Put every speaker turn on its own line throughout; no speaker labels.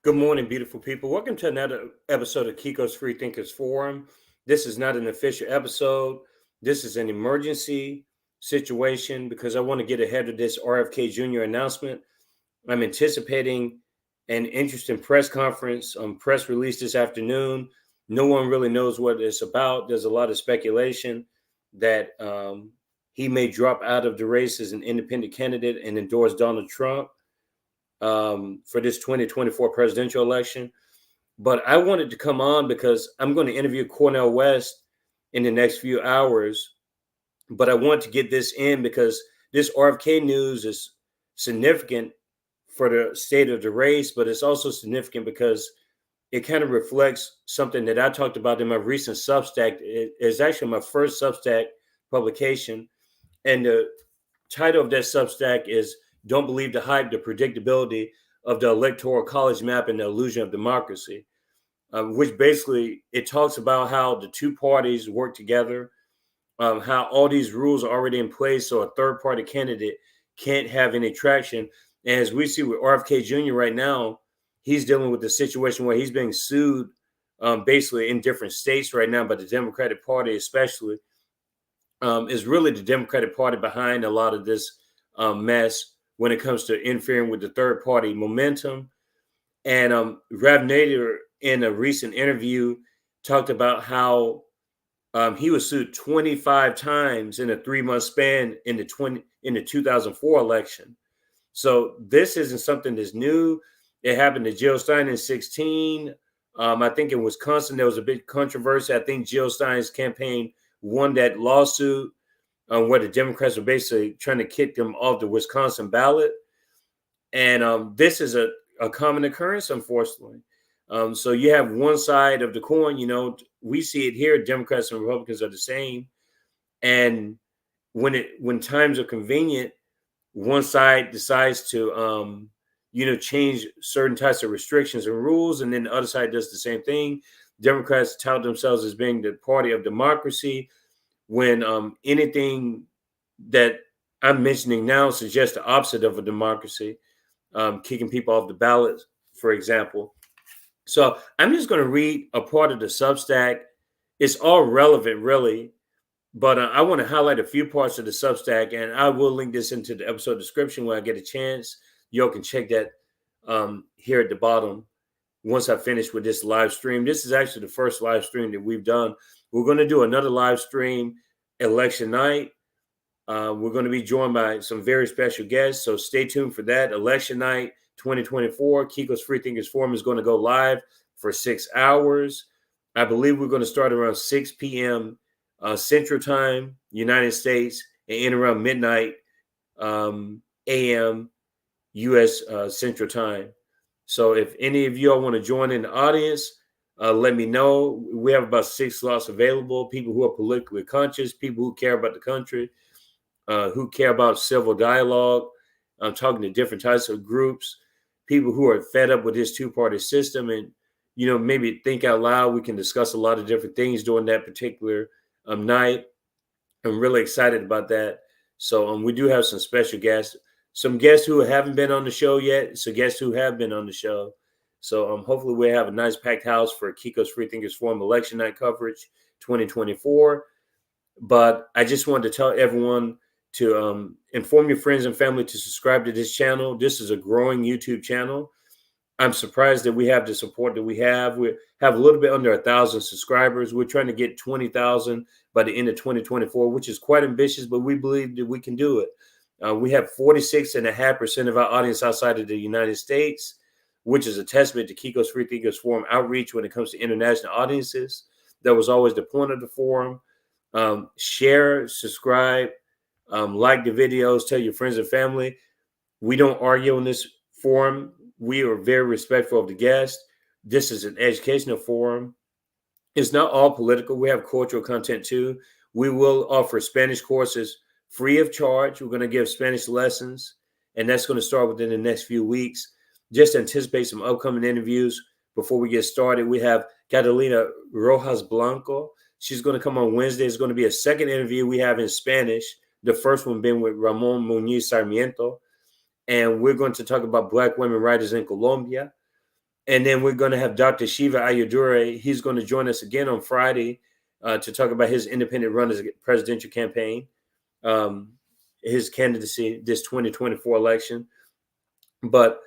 Good morning, beautiful people. Welcome to another episode of Kiko's Free Thinkers Forum. This is not an official episode. This is an emergency situation because I want to get ahead of this RFK Jr. announcement. I'm anticipating an interesting press conference, press release this afternoon. No one really knows what it's about. There's a lot of speculation that he may drop out of the race as an independent candidate and endorse Donald Trump for this 2024 presidential election. But I wanted to come on because I'm going to interview Cornel West in the next few hours. But I want to get this in because this RFK news is significant for the state of the race, but it's also significant because it kind of reflects something that I talked about in my recent Substack. It's actually my first Substack publication. And the title of that Substack is Don't Believe the Hype, the Predictability of the Electoral College Map and the Illusion of Democracy, which basically it talks about how the two parties work together, how all these rules are already in place so a third party candidate can't have any traction. And as we see with RFK Jr. right now, he's dealing with the situation where he's being sued basically in different states right now by the Democratic Party, especially. Is really the Democratic Party behind a lot of this mess when it comes to interfering with the third party momentum. And Rav Nader, in a recent interview, talked about how he was sued 25 times in a 3-month span in the 2004 election. So this isn't something that's new. It happened to Jill Stein in 2016. I think in Wisconsin, there was a big controversy. I think Jill Stein's campaign won that lawsuit where the Democrats were basically trying to kick them off the Wisconsin ballot. And this is a common occurrence, unfortunately. So you have one side of the coin, we see it here. Democrats and Republicans are the same. And when times are convenient, one side decides to, change certain types of restrictions and rules. And then the other side does the same thing. Democrats tout themselves as being the party of democracy when anything that I'm mentioning now suggests the opposite of a democracy, kicking people off the ballot, for example. So I'm just going to read a part of the Substack. It's all relevant, really, but I want to highlight a few parts of the Substack, and I will link this into the episode description when I get a chance. Y'all can check that here at the bottom once I finish with this live stream. This is actually the first live stream that we've done. We're going to do another live stream election night. We're going to be joined by some very special guests, so stay tuned for that. Election night 2024, Kiko's Free Thinkers Forum is going to go live for 6 hours. I believe we're going to start around 6 p.m. Central Time, United States, and end around midnight a.m. U.S. Central Time. So if any of you all want to join in the audience, let me know. We have about 6 slots available. People who are politically conscious, people who care about the country, who care about civil dialogue. I'm talking to different types of groups, people who are fed up with this two-party system and, maybe think out loud. We can discuss a lot of different things during that particular night. I'm really excited about that. So we do have some special guests, some guests who haven't been on the show yet, so guests who have been on the show. So hopefully we have a nice packed house for Kiko's Free Thinkers Forum election night coverage 2024. But I just wanted to tell everyone to inform your friends and family to subscribe to this channel. This is a growing YouTube channel. I'm surprised that we have the support that we have. We have a little bit under 1,000 subscribers. We're trying to get 20,000 by the end of 2024, which is quite ambitious, but we believe that we can do it. We have 46.5% of our audience outside of the United States, which is a testament to Kiko's Free Thinkers Forum outreach when it comes to international audiences. That was always the point of the forum. Share, subscribe, like the videos, tell your friends and family. We don't argue on this forum. We are very respectful of the guests. This is an educational forum. It's not all political. We have cultural content too. We will offer Spanish courses free of charge. We're going to give Spanish lessons, and that's going to start within the next few weeks. Just anticipate some upcoming interviews before we get started. We have Catalina Rojas Blanco. She's going to come on Wednesday. It's going to be a second interview we have in Spanish. The first one being with Ramon Muñiz Sarmiento. And we're going to talk about Black women writers in Colombia. And then we're going to have Dr. Shiva Ayyadurai. He's going to join us again on Friday to talk about his independent run as a presidential campaign, his candidacy this 2024 election. But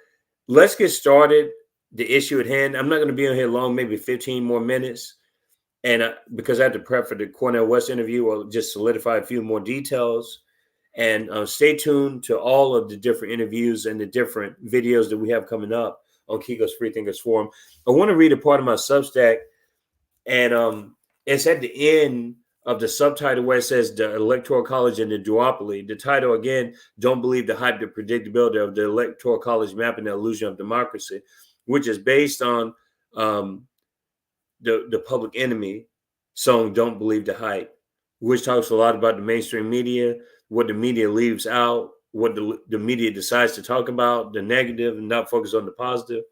let's get started. The issue at hand. I'm not going to be on here long, maybe 15 more minutes. And because I had to prep for the Cornel West interview, I'll just solidify a few more details. And stay tuned to all of the different interviews and the different videos that we have coming up on Kiko's Free Thinkers Forum. I want to read a part of my Substack, and it's at the end of the subtitle where it says the Electoral College and the duopoly. The title, again, Don't Believe the Hype, the Predictability of the Electoral College Map and the Illusion of Democracy, which is based on the Public Enemy song, Don't Believe the Hype, which talks a lot about the mainstream media, what the media leaves out, what the media decides to talk about, the negative and not focus on the positive,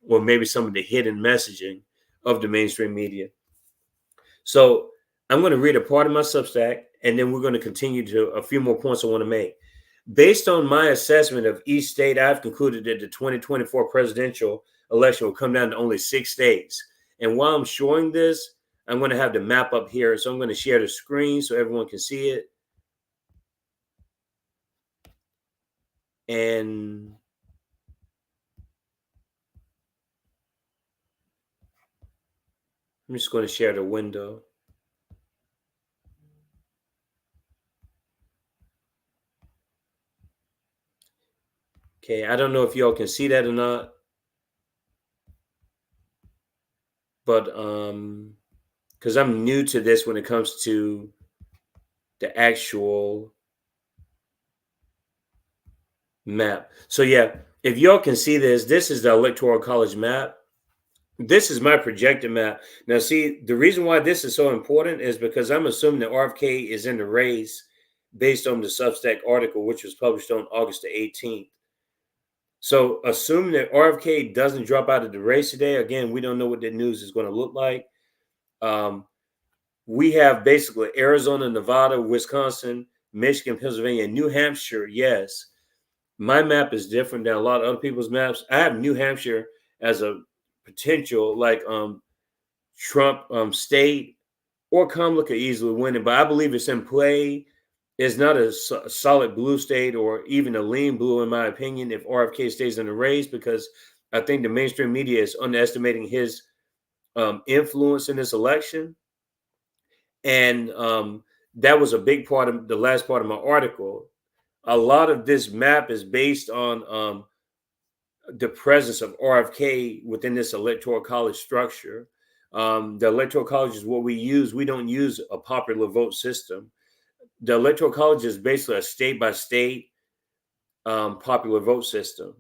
or maybe some of the hidden messaging of the mainstream media. So I'm going to read a part of my Substack, and then we're going to continue to a few more points I want to make. Based on my assessment of each state, I've concluded that the 2024 presidential election will come down to only 6 states. And while I'm showing this, I'm going to have the map up here. So I'm going to share the screen so everyone can see it. And I'm just going to share the window. Okay, I don't know if y'all can see that or not. But because I'm new to this when it comes to the actual map. So yeah, if y'all can see this is the Electoral College Map. This is my projected map. Now, see, the reason why this is so important is because I'm assuming that RFK is in the race based on the Substack article, which was published on August the 18th. So assuming that RFK doesn't drop out of the race today, again, we don't know what the news is going to look like. We have basically Arizona, Nevada, Wisconsin, Michigan, Pennsylvania, and New Hampshire. Yes, my map is different than a lot of other people's maps. I have New Hampshire as a potential, like Trump state, or Kamala could easily win it, but I believe it's in play. It's not a solid blue state or even a lean blue, in my opinion, if RFK stays in the race, because I think the mainstream media is underestimating his influence in this election. And that was a big part of the last part of my article. A lot of this map is based on the presence of RFK within this electoral college structure. The electoral college is what we use. We don't use a popular vote system. The electoral college is basically a state by state popular vote system.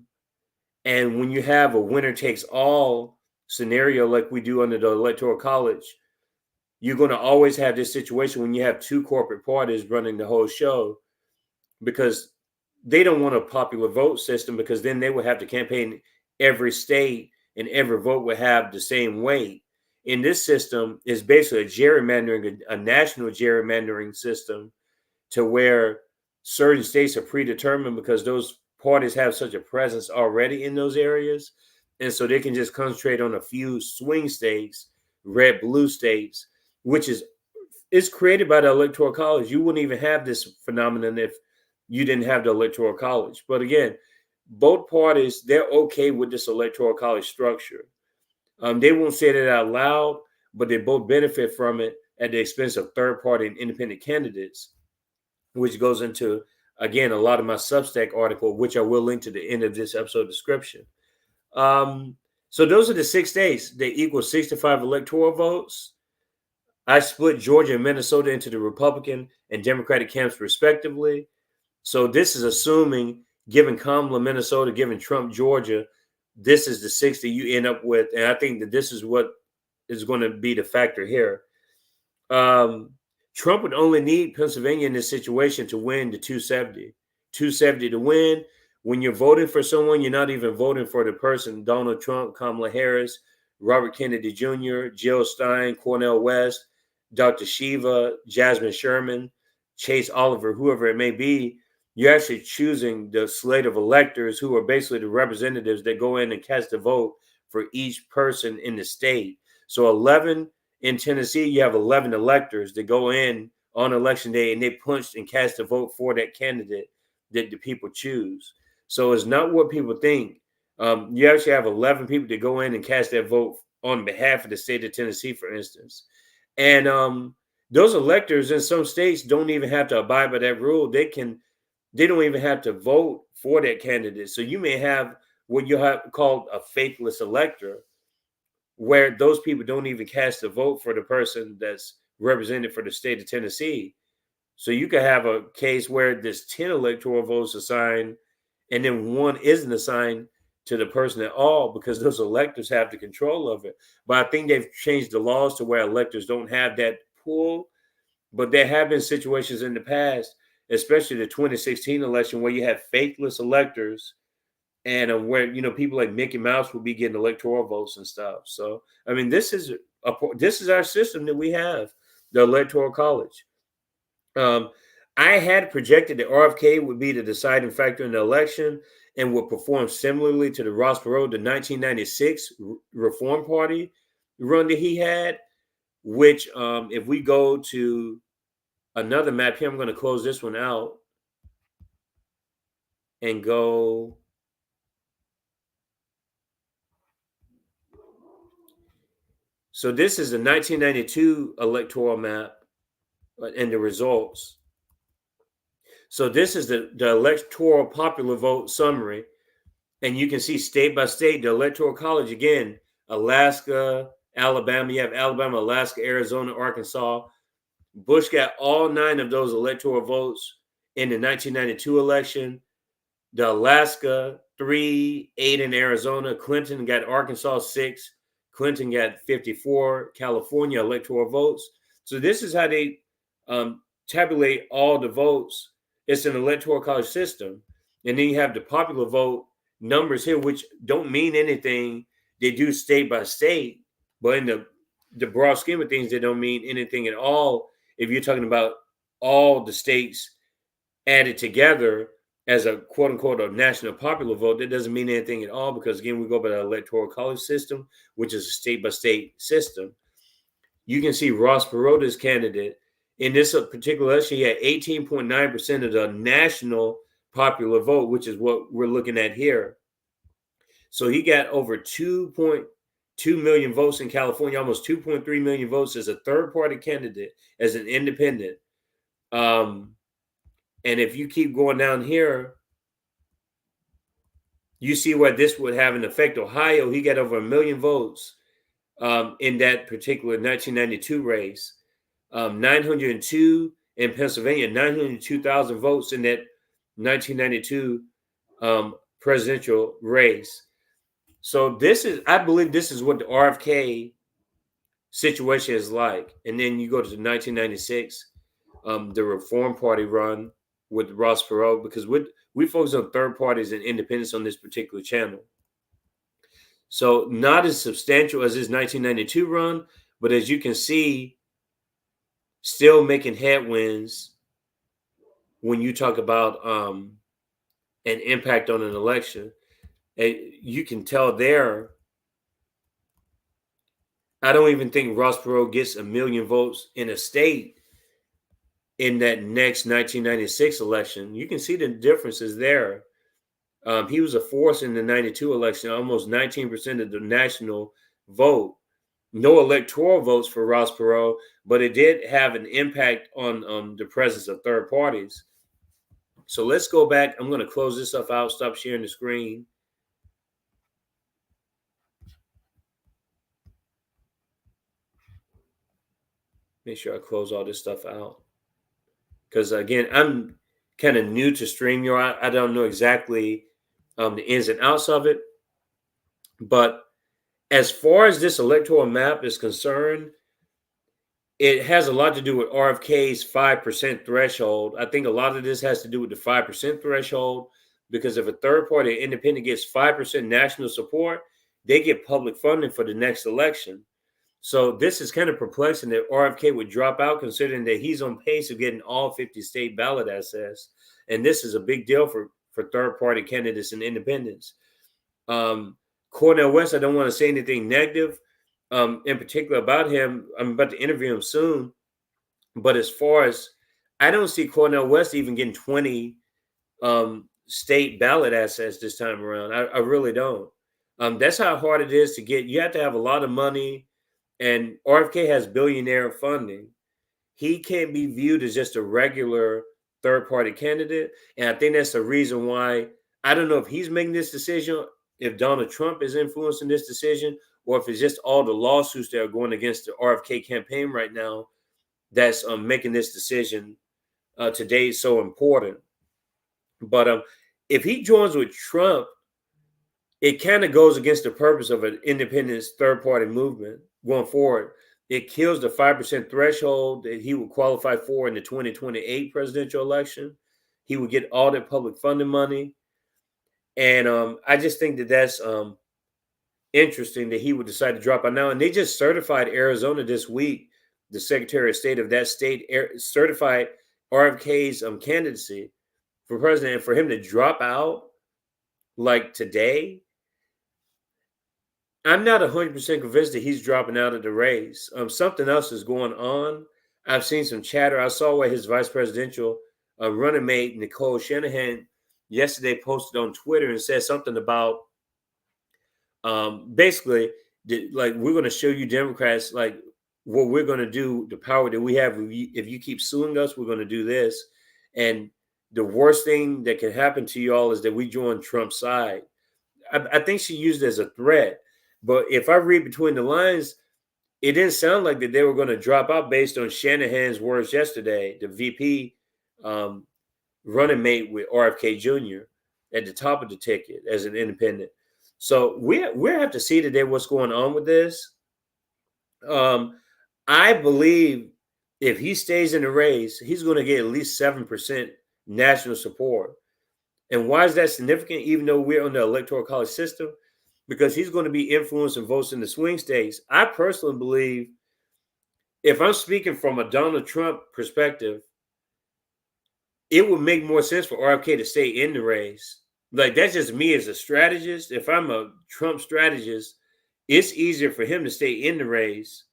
And when you have a winner takes all scenario like we do under the electoral college, you're going to always have this situation when you have 2 corporate parties running the whole show, because they don't want a popular vote system, because then they would have to campaign every state and every vote would have the same weight. In this system, is basically a gerrymandering, a national gerrymandering system, to where certain states are predetermined because those parties have such a presence already in those areas. And so they can just concentrate on a few swing states, red, blue states, which is created by the Electoral College. You wouldn't even have this phenomenon if you didn't have the Electoral College. But again, both parties, they're okay with this Electoral College structure. They won't say that out loud, but they both benefit from it at the expense of third-party and independent candidates, which goes into, again, a lot of my Substack article, which I will link to the end of this episode description. So those are the 6 states. They equal 65 electoral votes. I split Georgia and Minnesota into the Republican and Democratic camps respectively. So this is assuming, given Kamala Minnesota, given Trump Georgia, this is the 60 you end up with. And I think that this is what is going to be the factor here. Trump would only need Pennsylvania in this situation to win the 270. 270 to win. When you're voting for someone, you're not even voting for the person. Donald Trump, Kamala Harris, Robert Kennedy Jr., Jill Stein, Cornel West, Dr. Shiva, Jasmine Sherman, Chase Oliver, whoever it may be. You're actually choosing the slate of electors who are basically the representatives that go in and cast a vote for each person in the state. So 11 in Tennessee, you have 11 electors that go in on election day and they punch and cast a vote for that candidate that the people choose. So it's not what people think. You actually have 11 people that go in and cast that vote on behalf of the state of Tennessee, for instance. And those electors in some states don't even have to abide by that rule. They don't even have to vote for that candidate. So you may have what you have called a faithless elector, where those people don't even cast a vote for the person that's represented for the state of Tennessee. So you could have a case where there's 10 electoral votes assigned, and then one isn't assigned to the person at all because those electors have the control of it. But I think they've changed the laws to where electors don't have that pull. But there have been situations in the past, especially the 2016 election, where you have faithless electors and where people like Mickey Mouse will be getting electoral votes and stuff. So I mean, this is our system that we have, the Electoral College. I had projected that RFK would be the deciding factor in the election and would perform similarly to the Ross Perot, the 1996 Reform Party run that he had, which if we go to another map here, I'm going to close this one out and go. So this is the 1992 electoral map and the results. So this is the electoral popular vote summary. And you can see state by state, the Electoral College, again, Alaska, Alabama. You have Alabama, Alaska, Arizona, Arkansas. Bush got all 9 of those electoral votes in the 1992 election. The Alaska, 3, 8 in Arizona. Clinton got Arkansas, 6. Clinton got 54 California electoral votes. So this is how they tabulate all the votes. It's an Electoral College system. And then you have the popular vote numbers here, which don't mean anything. They do state by state, but in the broad scheme of things, they don't mean anything at all. If you're talking about all the states added together as a quote unquote a national popular vote, that doesn't mean anything at all because again, we go by the Electoral College system, which is a state by state system. You can see Ross Perot's candidate in this particular election, he had 18.9% of the national popular vote, which is what we're looking at here. So he got over 2.2 million votes in California, almost 2.3 million votes as a third party candidate, as an independent. And if you keep going down here, you see where this would have an effect. Ohio, he got over 1 million votes in that particular 1992 race. 902 in Pennsylvania, 902,000 votes in that 1992 presidential race. So I believe this is what the RFK situation is like. And then you go to the 1996, the Reform Party run with Ross Perot, because we focus on third parties and independents on this particular channel. So not as substantial as this 1992 run, but as you can see, still making headwinds when you talk about an impact on an election. And you can tell there, I don't even think Ross Perot gets 1 million votes in a state in that next 1996 election. You can see the differences there. He was a force in the 92 election, almost 19% of the national vote. No electoral votes for Ross Perot, but it did have an impact on the presence of third parties. So let's go back. I'm going to close this stuff out, stop sharing the screen. Make sure I close all this stuff out. Because again, I'm kind of new to StreamYard. I don't know exactly the ins and outs of it. But as far as this electoral map is concerned, it has a lot to do with RFK's 5% threshold. I think a lot of this has to do with the 5% threshold, because if a third party or independent gets 5% national support, they get public funding for the next election. So this is kind of perplexing that RFK would drop out, considering that he's on pace of getting all 50 state ballot access. And this is a big deal for third party candidates and independents. Cornel West, I don't want to say anything negative in particular about him. I'm about to interview him soon. But as far as, I don't see Cornel West even getting 20 state ballot assets this time around. I really don't. That's how hard it is to get. You have to have a lot of money, and RFK has billionaire funding. He can't be viewed as just a regular third party candidate. And I think that's the reason why, I don't know if he's making this decision, if Donald Trump is influencing this decision, or if it's just all the lawsuits that are going against the RFK campaign right now that's making this decision today so important. But if he joins with Trump, it kind of goes against the purpose of an independent third party movement going forward. It kills the 5% threshold that he would qualify for in the 2028 presidential election. He would get all that public funding money. And I just think that that's interesting that he would decide to drop out now. And they just certified Arizona this week. The Secretary of State of that state certified RFK's candidacy for president. And for him to drop out like today, I'm not 100% convinced that he's dropping out of the race. Something else is going on. I've seen some chatter. I saw where his vice presidential running mate, Nicole Shanahan, yesterday posted on Twitter and said something about basically, like, we're going to show you Democrats, like, what we're going to do, the power that we have. If you keep suing us, we're going to do this. And the worst thing that can happen to you all is that we join Trump's side. I think she used it as a threat. But if I read between the lines, it didn't sound like that they were going to drop out based on Shanahan's words yesterday, the VP running mate with RFK Jr. at the top of the ticket as an independent. So we have to see today what's going on with this. I believe if he stays in the race, he's going to get at least 7% national support. And why is that significant, even though we're on the Electoral College system? Because he's going to be influencing votes in the swing states. I personally believe, if I'm speaking from a Donald Trump perspective, it would make more sense for RFK to stay in the race. Like, that's just me as a strategist. If I'm a Trump strategist, it's easier for him to stay in the race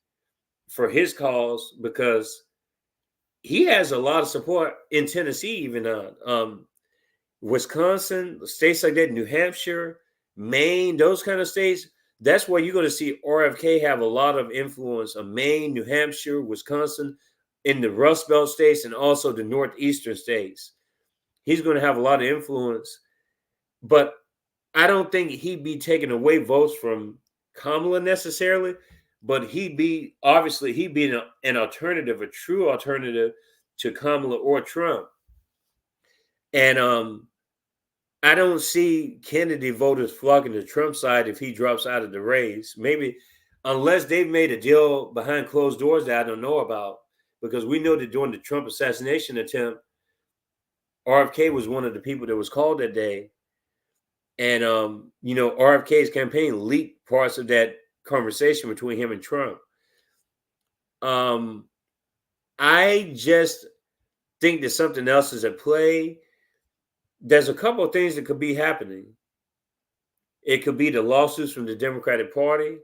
for his cause, because he has a lot of support in Tennessee, even on Wisconsin, states like that, New Hampshire, Maine, those kind of states. That's where you're going to see RFK have a lot of influence on Maine, New Hampshire, Wisconsin, in the Rust Belt states, and also the northeastern states. He's going to have a lot of influence, but I don't think he'd be taking away votes from Kamala necessarily, but he'd be an alternative, a true alternative to Kamala or Trump. And I don't see Kennedy voters flocking to Trump's side if he drops out of the race. Maybe, unless they've made a deal behind closed doors that I don't know about, because we know that during the Trump assassination attempt, RFK was one of the people that was called that day. And, RFK's campaign leaked parts of that conversation between him and Trump. I just think that something else is at play. There's a couple of things that could be happening. It could be the lawsuits from the Democratic Party,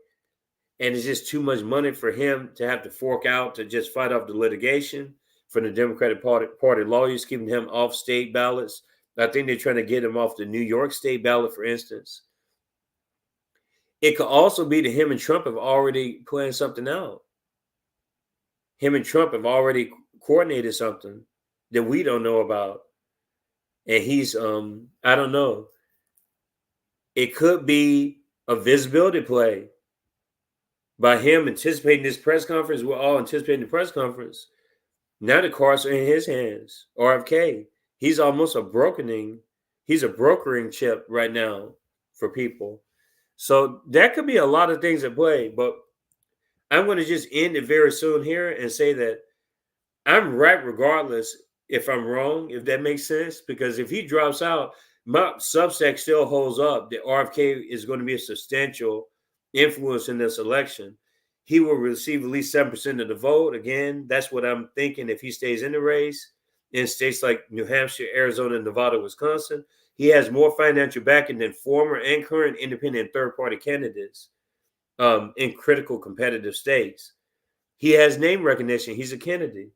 and it's just too much money for him to have to fork out to just fight off the litigation from the Democratic Party lawyers, keeping him off state ballots. I think they're trying to get him off the New York state ballot, for instance. It could also be that him and Trump have already planned something out. Him and Trump have already coordinated something that we don't know about. And he's, I don't know. It could be a visibility play by him anticipating this press conference. We're all anticipating the press conference. Now the cards are in his hands. RFK, he's almost he's a brokering chip right now for people. So that could be a lot of things at play. But I'm going to just end it very soon here and say that I'm right regardless if I'm wrong, if that makes sense. Because if he drops out, my Substack still holds up that RFK is going to be a substantial influence in this election. He will receive at least 7% of the vote. Again, that's what I'm thinking if he stays in the race in states like New Hampshire, Arizona, Nevada, Wisconsin. he has more financial backing than former and current independent third-party candidates in critical competitive states. He has name recognition. He's a Kennedy.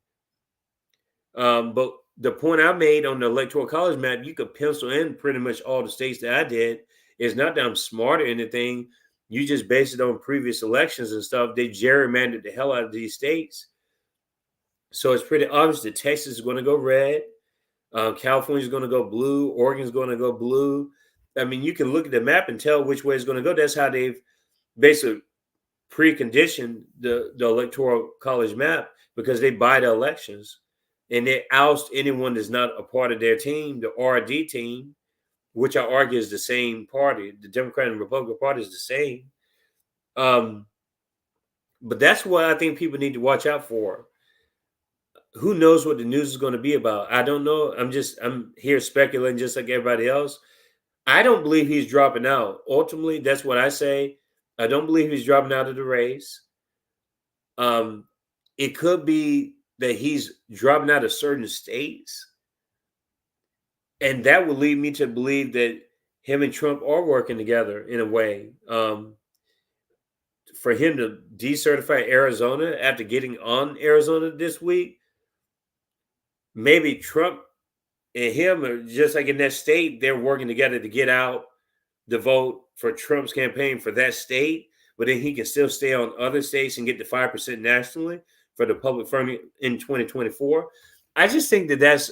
But the point I made on the Electoral College Map, you could pencil in pretty much all the states that I did. It's not that I'm smart or anything. You just base it on previous elections and stuff. They gerrymandered the hell out of these states. So it's pretty obvious that Texas is going to go red. California is going to go blue. Oregon is going to go blue. I mean, you can look at the map and tell which way it's going to go. That's how they've basically preconditioned the Electoral College Map, because they buy the elections and they oust anyone that's not a part of their team, the RD team, which I argue is the same party. The Democratic and Republican Party is the same. But that's what I think people need to watch out for. Who knows what the news is going to be about? I don't know. I'm here speculating just like everybody else. I don't believe he's dropping out. Ultimately, that's what I say. I don't believe he's dropping out of the race. It could be that he's dropping out of certain states. And that would lead me to believe that him and Trump are working together in a way. For him to decertify Arizona after getting on Arizona this week, maybe Trump and him are just like in that state, they're working together to get out the vote for Trump's campaign for that state, but then he can still stay on other states and get the 5% nationally for the public funding in 2024. I just think that that's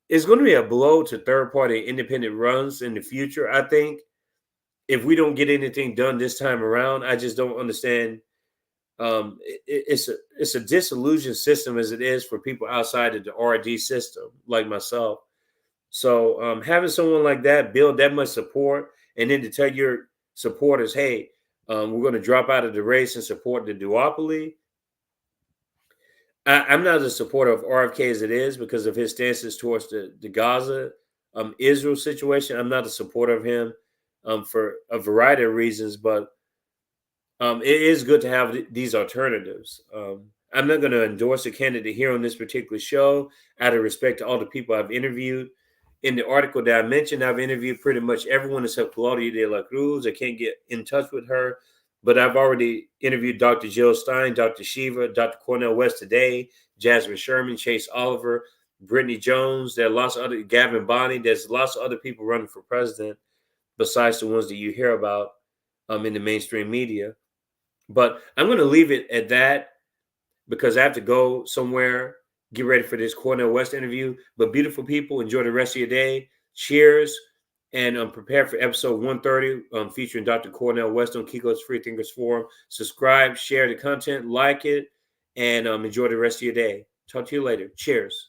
it's going to be a blow to third-party independent runs in the future. I think if we don't get anything done this time around, I just don't understand. It's a disillusioned system as it is for people outside of the RD system, like myself. So having someone like that build that much support, and then to tell your supporters, hey, we're going to drop out of the race and support the duopoly. I'm not a supporter of RFK as it is because of his stances towards the Gaza Israel situation. I'm not a supporter of him for a variety of reasons, but it is good to have these alternatives. I'm not going to endorse a candidate here on this particular show out of respect to all the people I've interviewed. In the article that I mentioned, I've interviewed pretty much everyone except Claudia de la Cruz. I can't get in touch with her, but I've already interviewed Dr. Jill Stein, Dr. Shiva, Dr. Cornel West today, Jasmine Sherman, Chase Oliver, Brittany Jones. There are lots of other, Gavin Bonnie. There's lots of other people running for president besides the ones that you hear about in the mainstream media. But I'm going to leave it at that because I have to go somewhere, get ready for this Cornel West interview. But beautiful people, enjoy the rest of your day. Cheers. And prepare for episode 130 featuring Dr. Cornel West on Kiko's Free Thinkers Forum. Subscribe, share the content, like it, and enjoy the rest of your day. Talk to you later. Cheers.